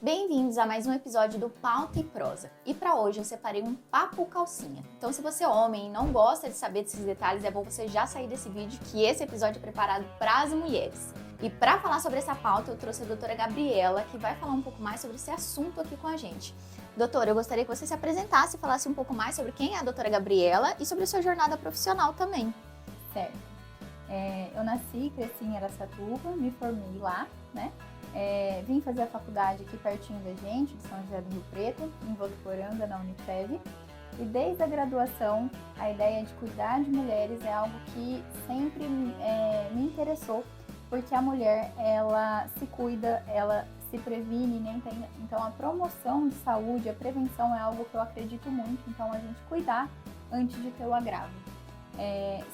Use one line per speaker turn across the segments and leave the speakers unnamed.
Bem-vindos a mais um episódio do Pauta e Prosa. E para hoje eu separei um papo calcinha. Então se você é homem e não gosta de saber desses detalhes, é bom você já sair desse vídeo, que esse episódio é preparado para as mulheres. E para falar sobre essa pauta, eu trouxe a doutora Gabriela, que vai falar um pouco mais sobre esse assunto aqui com a gente. Doutora, eu gostaria que você se apresentasse e falasse um pouco mais sobre quem é a doutora Gabriela e sobre a sua jornada profissional também.
Certo. Eu nasci, cresci em Araçatuba, me formei lá, né? Vim fazer a faculdade aqui pertinho da gente, de São José do Rio Preto, em Votuporanga, na Unifev. E desde a graduação, a ideia de cuidar de mulheres é algo que sempre me interessou, porque a mulher, ela se cuida, ela se previne, né? Então a promoção de saúde, a prevenção é algo que eu acredito muito, então a gente cuidar antes de ter o agravo.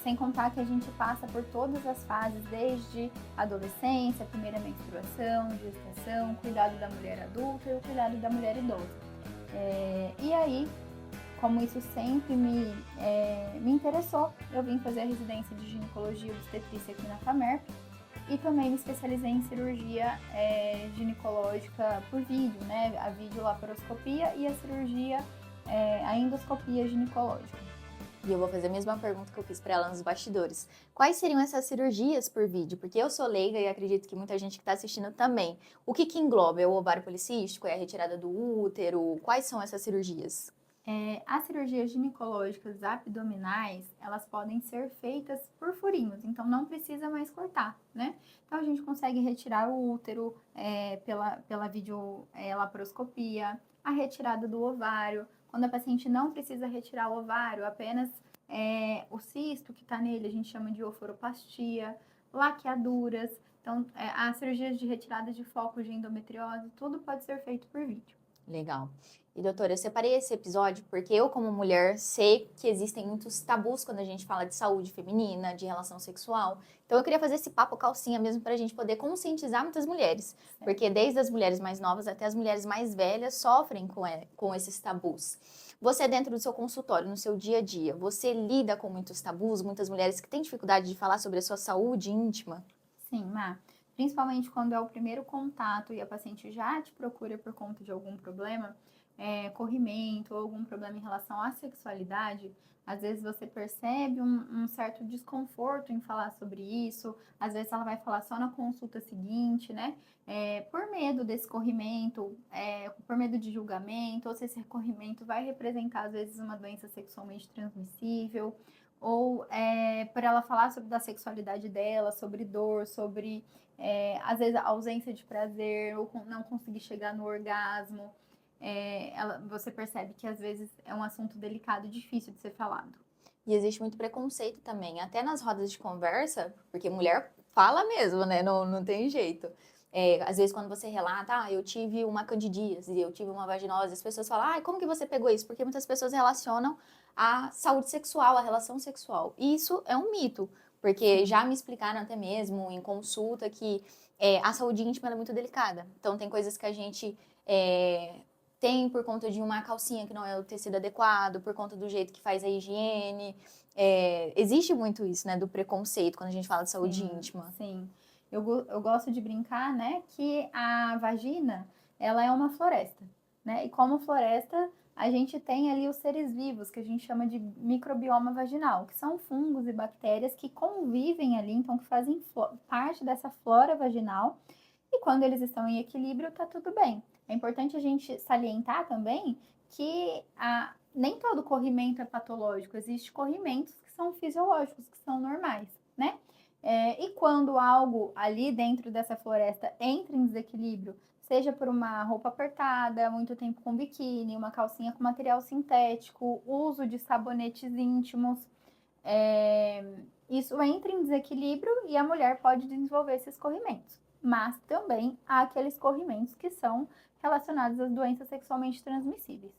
Sem contar que a gente passa por todas as fases, desde adolescência, primeira menstruação, gestação, cuidado da mulher adulta e o cuidado da mulher idosa. E aí, como isso sempre me interessou, eu vim fazer a residência de ginecologia e obstetrícia aqui na FAMERP e também me especializei em cirurgia ginecológica por vídeo, né? A videolaparoscopia e a cirurgia, a endoscopia ginecológica.
E eu vou fazer a mesma pergunta que eu fiz para ela nos bastidores. Quais seriam essas cirurgias por vídeo? Porque eu sou leiga e acredito que muita gente que está assistindo também. O que engloba? É o ovário policístico? É a retirada do útero? Quais são essas cirurgias?
As cirurgias ginecológicas abdominais, elas podem ser feitas por furinhos, então não precisa mais cortar, né? Então a gente consegue retirar o útero pela videolaparoscopia, a retirada do ovário. Quando a paciente não precisa retirar o ovário, apenas o cisto que está nele, a gente chama de oforoplastia, laqueaduras. Então, as cirurgias de retirada de focos de endometriose, tudo pode ser feito por vídeo.
Legal. E doutora, eu separei esse episódio porque eu, como mulher, sei que existem muitos tabus quando a gente fala de saúde feminina, de relação sexual. Então eu queria fazer esse papo calcinha mesmo para a gente poder conscientizar muitas mulheres. Porque desde as mulheres mais novas até as mulheres mais velhas sofrem com esses tabus. Você, dentro do seu consultório, no seu dia a dia, você lida com muitos tabus, muitas mulheres que têm dificuldade de falar sobre a sua saúde íntima?
Sim, Má. Principalmente quando é o primeiro contato e a paciente já te procura por conta de algum problema, corrimento ou algum problema em relação à sexualidade, às vezes você percebe um certo desconforto em falar sobre isso, às vezes ela vai falar só na consulta seguinte, né? Por medo desse corrimento, por medo de julgamento, ou se esse corrimento vai representar, às vezes, uma doença sexualmente transmissível, ou por ela falar da sexualidade dela, sobre dor, sobre, às vezes, a ausência de prazer, ou não conseguir chegar no orgasmo. Você percebe que às vezes é um assunto delicado e difícil de ser falado.
E existe muito preconceito também, até nas rodas de conversa, porque mulher fala mesmo, né? Não tem jeito. Às vezes quando você relata, eu tive uma candidíase, eu tive uma vaginose, as pessoas falam, como que você pegou isso? Porque muitas pessoas relacionam a saúde sexual, a relação sexual. E isso é um mito, porque já me explicaram até mesmo em consulta que a saúde íntima é muito delicada. Então tem coisas que a gente tem por conta de uma calcinha que não é o tecido adequado, por conta do jeito que faz a higiene. Existe muito isso, né, do preconceito quando a gente fala de saúde íntima.
Sim, eu gosto de brincar, né, que a vagina, ela é uma floresta, né, e como floresta, a gente tem ali os seres vivos, que a gente chama de microbioma vaginal, que são fungos e bactérias que convivem ali, então que fazem parte dessa flora vaginal, e quando eles estão em equilíbrio, tá tudo bem. É importante a gente salientar também que nem todo corrimento é patológico, existem corrimentos que são fisiológicos, que são normais, né? E quando algo ali dentro dessa floresta entra em desequilíbrio, seja por uma roupa apertada, muito tempo com biquíni, uma calcinha com material sintético, uso de sabonetes íntimos, isso entra em desequilíbrio e a mulher pode desenvolver esses corrimentos. Mas também há aqueles corrimentos que são relacionados às doenças sexualmente transmissíveis.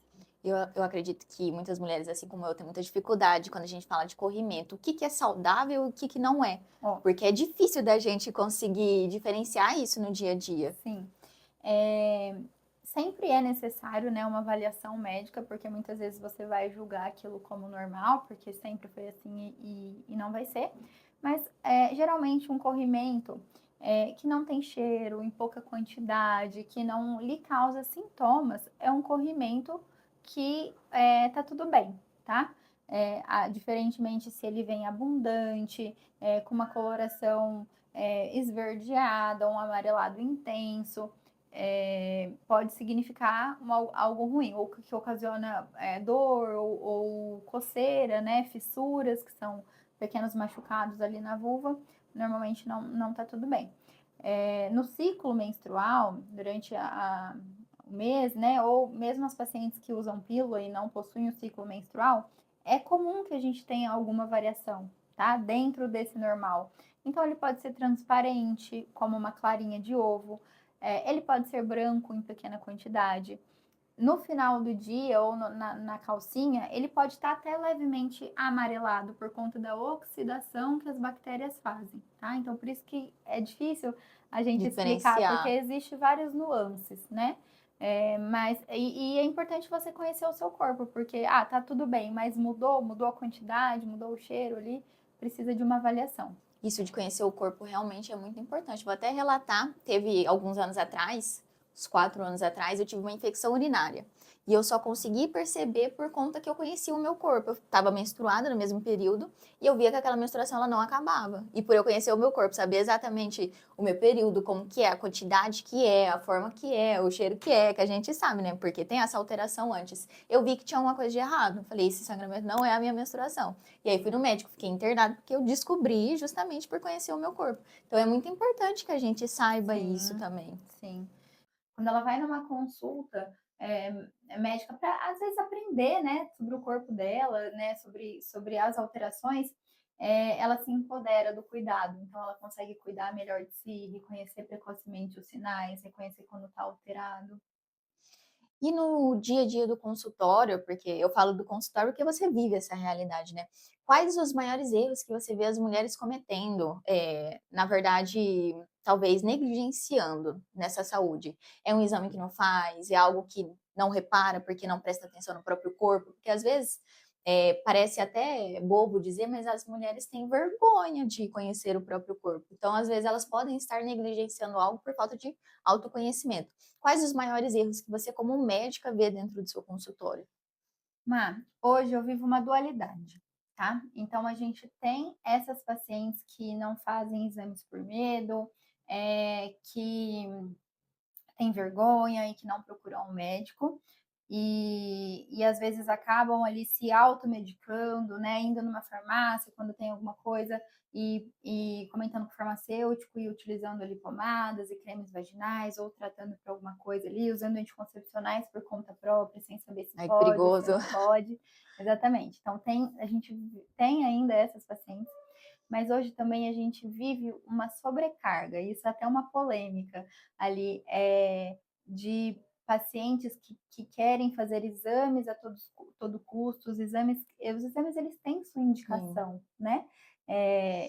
Eu acredito que muitas mulheres, assim como eu, têm muita dificuldade quando a gente fala de corrimento. O que é saudável e o que não é? Porque é difícil da gente conseguir diferenciar isso no dia a dia.
Sim. Sempre é necessário, né, uma avaliação médica, porque muitas vezes você vai julgar aquilo como normal, porque sempre foi assim e não vai ser. Mas, geralmente, um corrimento que não tem cheiro, em pouca quantidade, que não lhe causa sintomas, é um corrimento que tá tudo bem, tá? Diferentemente se ele vem abundante, com uma coloração esverdeada, um amarelado intenso, pode significar algo ruim, ou que ocasiona dor ou coceira, né? Fissuras, que são pequenos machucados ali na vulva, normalmente não tá tudo bem. No ciclo menstrual, durante o mês, né? Ou mesmo as pacientes que usam pílula e não possuem o ciclo menstrual, é comum que a gente tenha alguma variação, tá? Dentro desse normal. Então, ele pode ser transparente, como uma clarinha de ovo. Ele pode ser branco em pequena quantidade. No final do dia ou na calcinha, ele pode estar até levemente amarelado por conta da oxidação que as bactérias fazem, tá? Então, por isso que é difícil a gente explicar, porque
Diferenciar.
existe várias nuances, né? E é importante você conhecer o seu corpo, porque, tá tudo bem, mas mudou a quantidade, mudou o cheiro ali, precisa de uma avaliação.
Isso de conhecer o corpo realmente é muito importante. Vou até relatar, teve alguns anos atrás, uns 4 anos atrás, eu tive uma infecção urinária. E eu só consegui perceber por conta que eu conhecia o meu corpo. Eu estava menstruada no mesmo período e eu via que aquela menstruação ela não acabava. E por eu conhecer o meu corpo, saber exatamente o meu período, como que é, a quantidade que é, a forma que é, o cheiro que a gente sabe, né? Porque tem essa alteração antes. Eu vi que tinha uma coisa de errado. Falei, esse sangramento não é a minha menstruação. E aí fui no médico, fiquei internada porque eu descobri justamente por conhecer o meu corpo. Então é muito importante que a gente saiba isso
Sim,
também.
sim. Quando ela vai numa consulta médica para às vezes aprender, né, sobre o corpo dela, né, sobre as alterações, ela se empodera do cuidado. Então ela consegue cuidar melhor de si, reconhecer precocemente os sinais, reconhecer quando está alterado.
E no dia a dia do consultório, porque eu falo do consultório porque você vive essa realidade, né? Quais os maiores erros que você vê as mulheres cometendo? Na verdade, talvez negligenciando nessa saúde. É um exame que não faz, é algo que não repara porque não presta atenção no próprio corpo, porque às vezes parece até bobo dizer, mas as mulheres têm vergonha de conhecer o próprio corpo. Então, às vezes, elas podem estar negligenciando algo por falta de autoconhecimento. Quais os maiores erros que você, como médica, vê dentro do seu consultório?
Hoje eu vivo uma dualidade, tá? Então a gente tem essas pacientes que não fazem exames por medo, que têm vergonha e que não procuram um médico. E às vezes acabam ali se automedicando, né? Indo numa farmácia quando tem alguma coisa e comentando com o farmacêutico e utilizando ali pomadas e cremes vaginais ou tratando para alguma coisa ali, usando anticoncepcionais por conta própria, sem saber se
Ai, que
pode, se
perigoso.
não pode. Exatamente. Então a gente tem ainda essas pacientes, mas hoje também a gente vive uma sobrecarga, isso é até uma polêmica ali, de pacientes que querem fazer exames a todo custo, os exames eles têm sua
Sim,
indicação, né?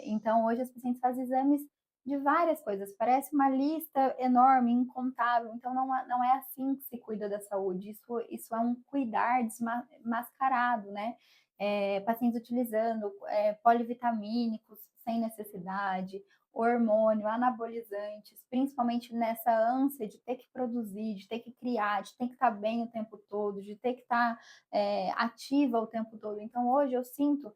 Então hoje as pacientes fazem exames de várias coisas, parece uma lista enorme, incontável, então não é assim que se cuida da saúde, isso é um cuidar desmascarado, né? Pacientes utilizando polivitamínicos sem necessidade, hormônio, anabolizantes, principalmente nessa ânsia de ter que produzir, de ter que criar, de ter que estar bem o tempo todo, de ter que estar ativa o tempo todo. Então, hoje eu sinto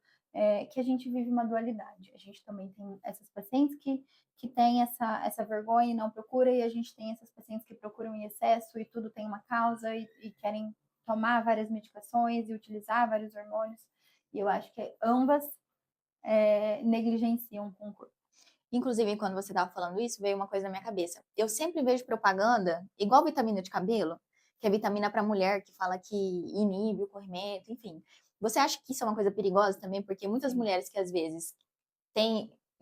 que a gente vive uma dualidade. A gente também tem essas pacientes que têm essa vergonha e não procura, e a gente tem essas pacientes que procuram em excesso e tudo tem uma causa e querem tomar várias medicações e utilizar vários hormônios. E eu acho que ambas negligenciam com o corpo.
inclusive, quando você estava falando isso, veio uma coisa na minha cabeça. Eu sempre vejo propaganda, igual vitamina de cabelo, que é vitamina para mulher, que fala que inibe o corrimento, enfim. Você acha que isso é uma coisa perigosa também? Porque muitas
Sim.
mulheres que às vezes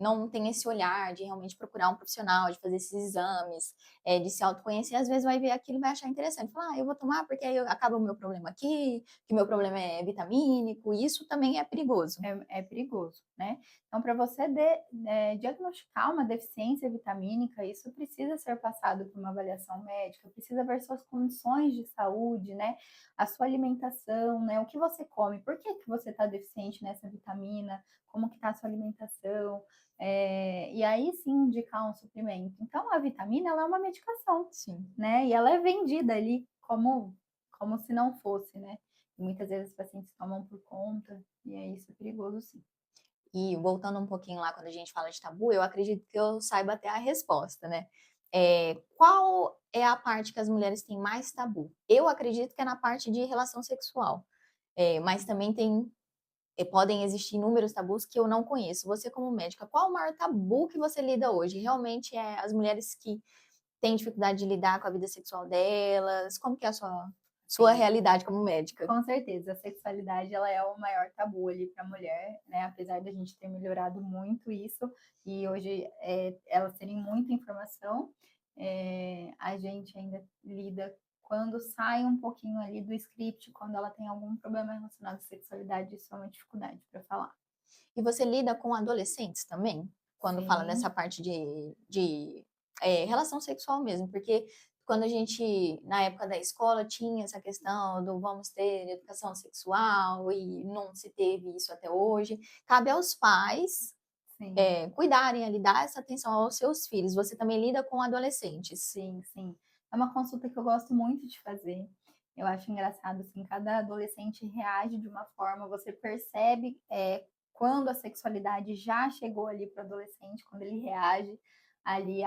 não tem esse olhar de realmente procurar um profissional, de fazer esses exames, de se autoconhecer, às vezes vai ver aquilo e vai achar interessante. Falar, eu vou tomar porque aí acaba o meu problema aqui, que o meu problema é vitamínico, e isso também é perigoso.
É perigoso, né? Então, para você diagnosticar uma deficiência vitamínica, isso precisa ser passado por uma avaliação médica, precisa ver suas condições de saúde, né? A sua alimentação, né? O que você come, por que você está deficiente nessa vitamina? como que tá a sua alimentação, e aí sim indicar um suplemento. Então a vitamina ela é uma medicação,
Sim.
né, e ela é vendida ali como se não fosse, né. E muitas vezes os pacientes tomam por conta, e aí isso é perigoso sim.
E voltando um pouquinho lá quando a gente fala de tabu, eu acredito que eu saiba até a resposta, né. Qual é a parte que as mulheres têm mais tabu? Eu acredito que é na parte de relação sexual, mas também podem existir inúmeros tabus que eu não conheço. Você como médica, qual o maior tabu que você lida hoje? Realmente é as mulheres que têm dificuldade de lidar com a vida sexual delas? Como que é a sua
Sim.
realidade como médica?
Com certeza, a sexualidade ela é o maior tabu ali para a mulher, né, apesar da gente ter melhorado muito isso, e hoje, elas terem muita informação, a gente ainda lida quando sai um pouquinho ali do script, quando ela tem algum problema relacionado à sexualidade, isso é uma dificuldade para falar.
E você lida com adolescentes também? Quando fala nessa
Sim,
parte de relação sexual mesmo, porque quando a gente, na época da escola, tinha essa questão do vamos ter educação sexual e não se teve isso até hoje. Cabe aos pais,
sim.
cuidarem ali, dar essa atenção aos seus filhos. Você também lida com adolescentes?
Sim, sim. É uma consulta que eu gosto muito de fazer. Eu acho engraçado, assim, cada adolescente reage de uma forma, você percebe, quando a sexualidade já chegou ali para o adolescente, quando ele reage ali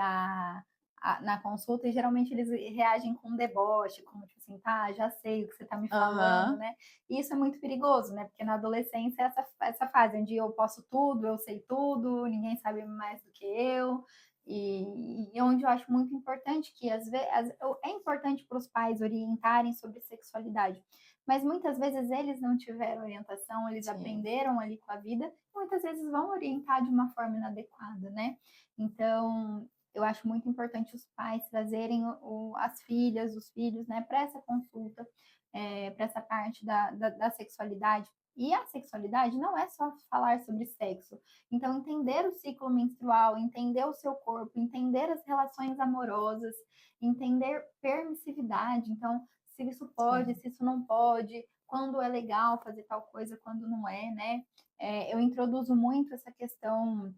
na consulta, e geralmente eles reagem com deboche, como tipo assim, tá, já sei o que você tá me falando,
Aham,
né? E isso é muito perigoso, né? Porque na adolescência é essa fase onde eu posso tudo, eu sei tudo, ninguém sabe mais do que eu. E onde eu acho muito importante que às vezes é importante para os pais orientarem sobre sexualidade, mas muitas vezes eles não tiveram orientação, eles
sim.
aprenderam ali com a vida, e muitas vezes vão orientar de uma forma inadequada, né? Então, eu acho muito importante os pais trazerem as filhas, os filhos, né, para essa consulta, para essa parte da sexualidade. E a sexualidade não é só falar sobre sexo, então, entender o ciclo menstrual, entender o seu corpo, entender as relações amorosas, entender permissividade. Então, se isso pode,
Sim.
se isso não pode, quando é legal fazer tal coisa, quando não é, né? Eu introduzo muito essa questão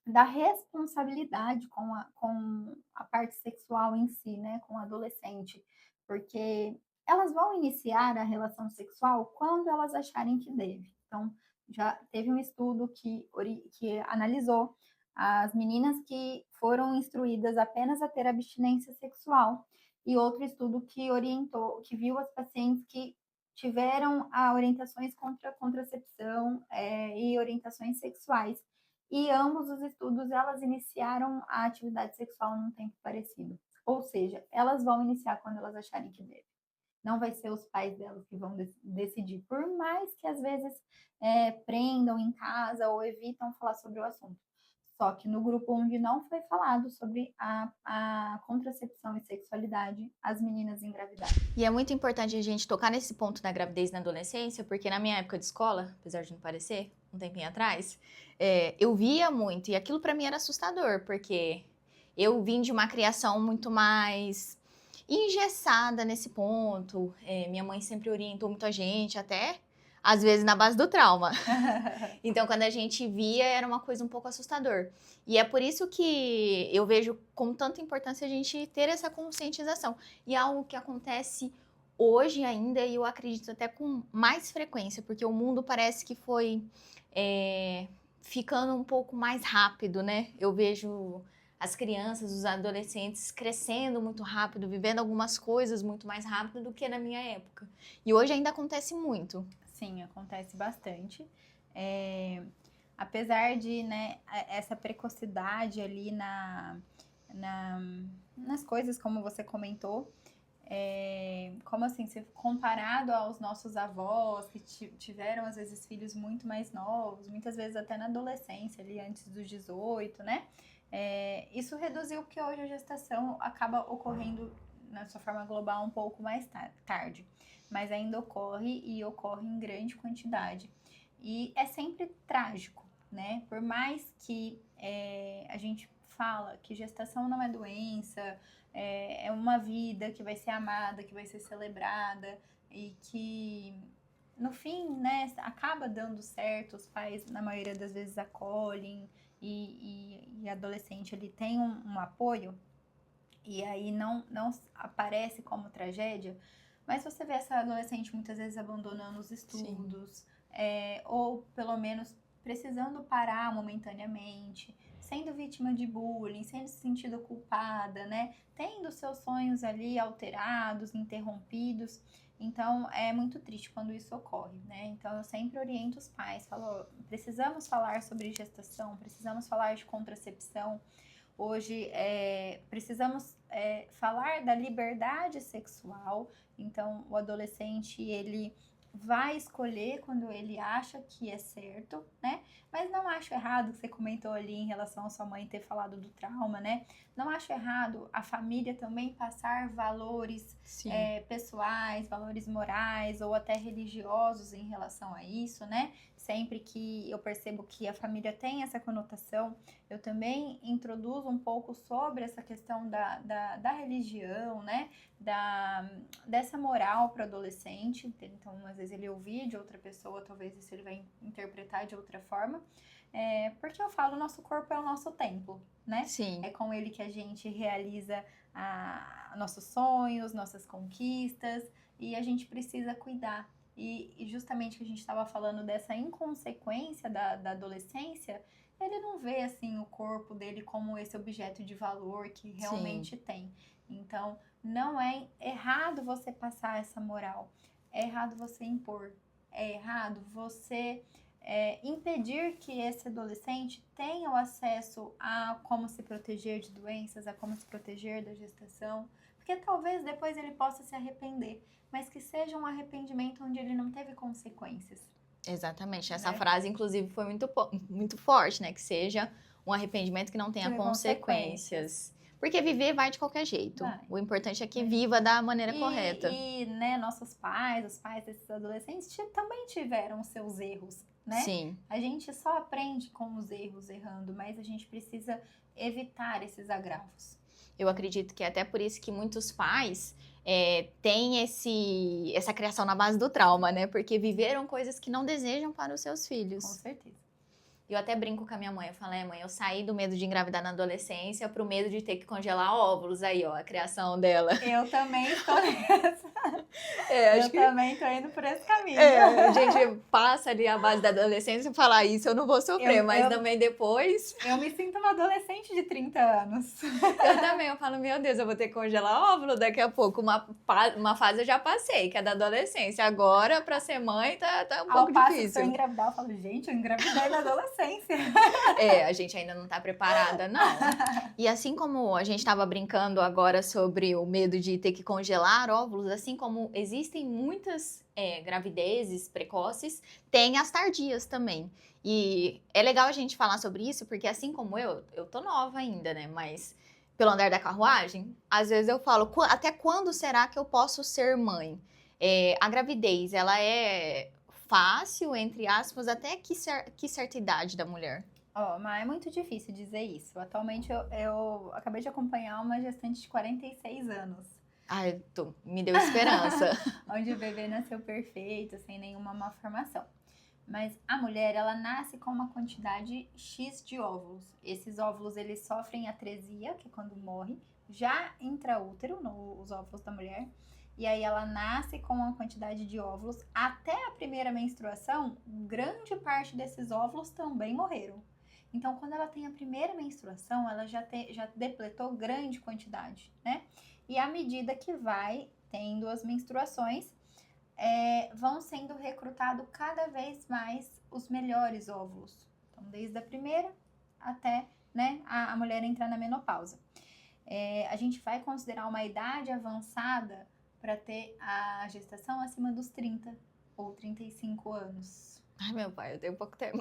da responsabilidade com a parte sexual em si, né? Com o adolescente, porque elas vão iniciar a relação sexual quando elas acharem que deve. Então, já teve um estudo que analisou as meninas que foram instruídas apenas a ter abstinência sexual, e outro estudo que orientou, que viu as pacientes que tiveram orientações contra contracepção, e orientações sexuais. E ambos os estudos, elas iniciaram a atividade sexual num tempo parecido. Ou seja, elas vão iniciar quando elas acharem que devem. Não vai ser os pais delas que vão decidir, por mais que às vezes prendam em casa ou evitam falar sobre o assunto. Só que no grupo onde não foi falado sobre a contracepção e sexualidade, as meninas engravidaram.
E é muito importante a gente tocar nesse ponto da gravidez na adolescência, porque na minha época de escola, apesar de não parecer, um tempinho atrás, eu via muito, e aquilo pra mim era assustador, porque eu vim de uma criação muito mais engessada nesse ponto. Minha mãe sempre orientou muito a gente, até às vezes na base do trauma. Então, quando a gente via, era uma coisa um pouco assustador. E é por isso que eu vejo com tanta importância a gente ter essa conscientização. E é algo que acontece hoje ainda, e eu acredito até com mais frequência, porque o mundo parece que foi ficando um pouco mais rápido, né? Eu vejo as crianças, os adolescentes crescendo muito rápido, vivendo algumas coisas muito mais rápido do que na minha época. E hoje ainda acontece muito.
Sim, acontece bastante. É, apesar de, né, essa precocidade ali na, nas coisas, como você comentou, como assim, se comparado aos nossos avós, que tiveram, às vezes, filhos muito mais novos, muitas vezes até na adolescência, ali antes dos 18, né? Isso reduziu porque hoje a gestação acaba ocorrendo, na sua forma global, um pouco mais tarde. Mas ainda ocorre e ocorre em grande quantidade. E é sempre trágico, né? Por mais que a gente fala que gestação não é doença, é uma vida que vai ser amada, que vai ser celebrada e que no fim, né, acaba dando certo, os pais, na maioria das vezes, acolhem, e adolescente, ele tem um apoio, e aí não aparece como tragédia, mas você vê essa adolescente muitas vezes abandonando os estudos, ou pelo menos precisando parar momentaneamente, sendo vítima de bullying, sendo se sentindo culpada, né? Tendo seus sonhos ali alterados, interrompidos. Então, é muito triste quando isso ocorre, né? Então, eu sempre oriento os pais, falo, precisamos falar sobre gestação, precisamos falar de contracepção. Hoje, precisamos falar da liberdade sexual. Então, o adolescente, ele vai escolher quando ele acha que é certo, né? Mas não acho errado, que você comentou ali em relação à sua mãe ter falado do trauma, né? Não acho errado a família também passar valores pessoais, valores morais ou até religiosos em relação a isso, né? Sempre que eu percebo que a família tem essa conotação, eu também introduzo um pouco sobre essa questão da religião, né? Dessa moral para o adolescente. Então, às vezes ele ouvir de outra pessoa, talvez isso ele vai interpretar de outra forma. Porque eu falo, nosso corpo é o nosso templo, né?
Sim.
É com ele que a gente realiza nossos sonhos, nossas conquistas, e a gente precisa cuidar. E justamente que a gente estava falando dessa inconsequência da adolescência, ele não vê assim o corpo dele como esse objeto de valor que realmente tem. Então, não é errado você passar essa moral, é errado você impor, é errado você impedir que esse adolescente tenha o acesso a como se proteger de doenças, a como se proteger da gestação, porque talvez depois ele possa se arrepender, mas que seja um arrependimento onde ele não teve consequências.
Exatamente. Essa frase, inclusive, foi muito forte, né? Que seja um arrependimento que não tenha consequências. Porque viver vai de qualquer jeito. O importante é que viva da maneira correta.
E, né, nossos pais, os pais desses adolescentes também tiveram seus erros, né?
Sim.
A gente só aprende com os erros errando, mas a gente precisa evitar esses agravos.
Eu acredito que é até por isso que muitos pais têm essa criação na base do trauma, né? Porque viveram coisas que não desejam para os seus filhos.
Com certeza.
Eu até brinco com a minha mãe, eu falo, mãe, eu saí do medo de engravidar na adolescência pro medo de ter que congelar óvulos, aí, ó, a criação dela.
Eu também estou nessa. Também tô indo por esse caminho.
A gente passa ali a base da adolescência e fala, isso eu não vou sofrer, mas também depois...
Eu me sinto uma adolescente de 30 anos.
Eu também, eu falo, meu Deus, eu vou ter que congelar óvulo daqui a pouco. Uma fase eu já passei, que é da adolescência. Agora, pra ser mãe, tá um pouco difícil.
Se eu engravidar, eu falo, gente, eu engravidei na adolescência.
A gente ainda não tá preparada, não. E assim como a gente tava brincando agora sobre o medo de ter que congelar óvulos, assim como existem muitas gravidezes precoces, tem as tardias também. E é legal a gente falar sobre isso, porque assim como eu tô nova ainda, né? Mas pelo andar da carruagem, às vezes eu falo, até quando será que eu posso ser mãe? A gravidez, ela é fácil, entre aspas, até que certa idade da mulher?
Mas é muito difícil dizer isso. Atualmente, eu acabei de acompanhar uma gestante de 46 anos.
Ai, me deu esperança.
Onde o bebê nasceu perfeito, sem nenhuma malformação. Mas a mulher, ela nasce com uma quantidade X de óvulos. Esses óvulos, eles sofrem atresia, que é quando morre, já intraútero, os óvulos da mulher. E aí ela nasce com uma quantidade de óvulos. Até a primeira menstruação, grande parte desses óvulos também morreram. Então, quando ela tem a primeira menstruação, ela já depletou grande quantidade, né? E à medida que vai tendo as menstruações, vão sendo recrutados cada vez mais os melhores óvulos. Então, desde a primeira até, né, a mulher entrar na menopausa. A gente vai considerar uma idade avançada para ter a gestação acima dos 30 ou 35 anos.
Ai, meu pai, eu tenho pouco tempo.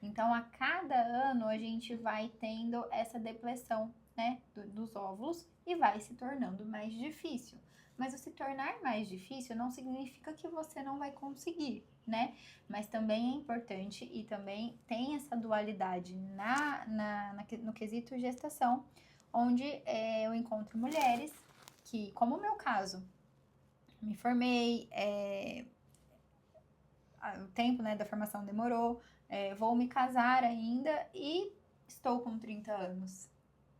Então, a cada ano, a gente vai tendo essa depleção, né, dos óvulos e vai se tornando mais difícil. Mas o se tornar mais difícil não significa que você não vai conseguir, né? Mas também é importante e também tem essa dualidade no quesito gestação, onde eu encontro mulheres que, como o meu caso, me formei, o tempo, né, da formação demorou, vou me casar ainda e estou com 30 anos,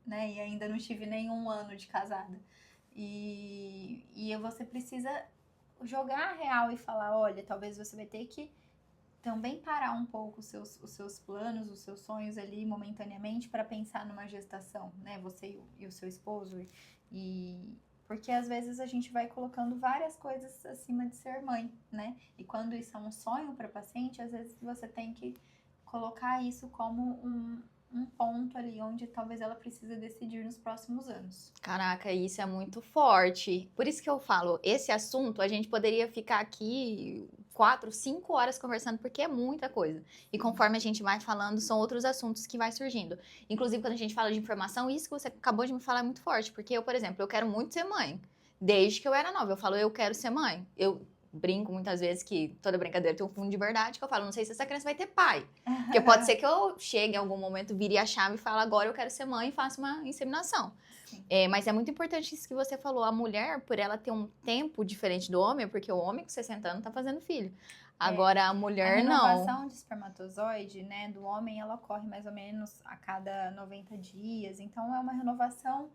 né, e ainda não tive nenhum ano de casada. E você precisa jogar a real e falar, olha, talvez você vai ter que também parar um pouco os seus planos, os seus sonhos ali momentaneamente para pensar numa gestação, né? Você e o seu esposo. E porque às vezes a gente vai colocando várias coisas acima de ser mãe, né? E quando isso é um sonho para paciente, às vezes você tem que colocar isso como um ponto ali onde talvez ela precise decidir nos próximos anos.
Caraca, isso é muito forte. Por isso que eu falo, esse assunto a gente poderia ficar aqui 4, 5 horas conversando, porque é muita coisa. E conforme a gente vai falando, são outros assuntos que vai surgindo. Inclusive, quando a gente fala de informação, isso que você acabou de me falar é muito forte. Porque eu, por exemplo, eu quero muito ser mãe. Desde que eu era nova, eu falo, eu quero ser mãe. Eu brinco muitas vezes que toda brincadeira tem um fundo de verdade, que eu falo, não sei se essa criança vai ter pai. Porque pode ser que eu chegue em algum momento, vire a chave e fale, agora eu quero ser mãe e faça uma inseminação. Mas é muito importante isso que você falou. A mulher, por ela ter um tempo diferente do homem, porque o homem com 60 anos tá fazendo filho. Agora a mulher não.
A renovação de espermatozoide, né, do homem, ela ocorre mais ou menos a cada 90 dias. Então é uma renovação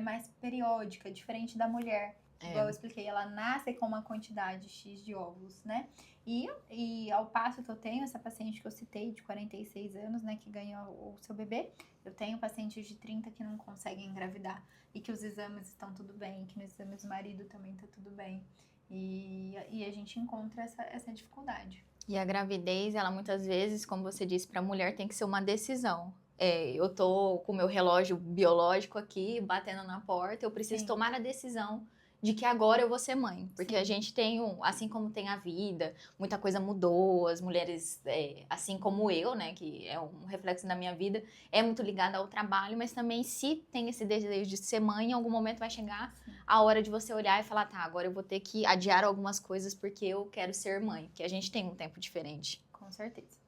mais periódica, diferente da mulher. Igual eu expliquei, ela nasce com uma quantidade X de óvulos, né? E ao passo que eu tenho essa paciente que eu citei, de 46 anos, né, que ganhou o seu bebê, eu tenho pacientes de 30 que não conseguem engravidar. E que os exames estão tudo bem, que nos exames do marido também tá tudo bem. E a gente encontra essa dificuldade.
E a gravidez, ela muitas vezes, como você disse, para a mulher tem que ser uma decisão. Eu tô com o meu relógio biológico aqui, batendo na porta, eu preciso tomar a decisão de que agora eu vou ser mãe. Porque a gente tem, assim como tem a vida, muita coisa mudou, as mulheres, assim como eu, né, que é um reflexo da minha vida, é muito ligada ao trabalho, mas também se tem esse desejo de ser mãe, em algum momento vai chegar a hora de você olhar e falar, tá, agora eu vou ter que adiar algumas coisas porque eu quero ser mãe, porque a gente tem um tempo diferente.
Com certeza.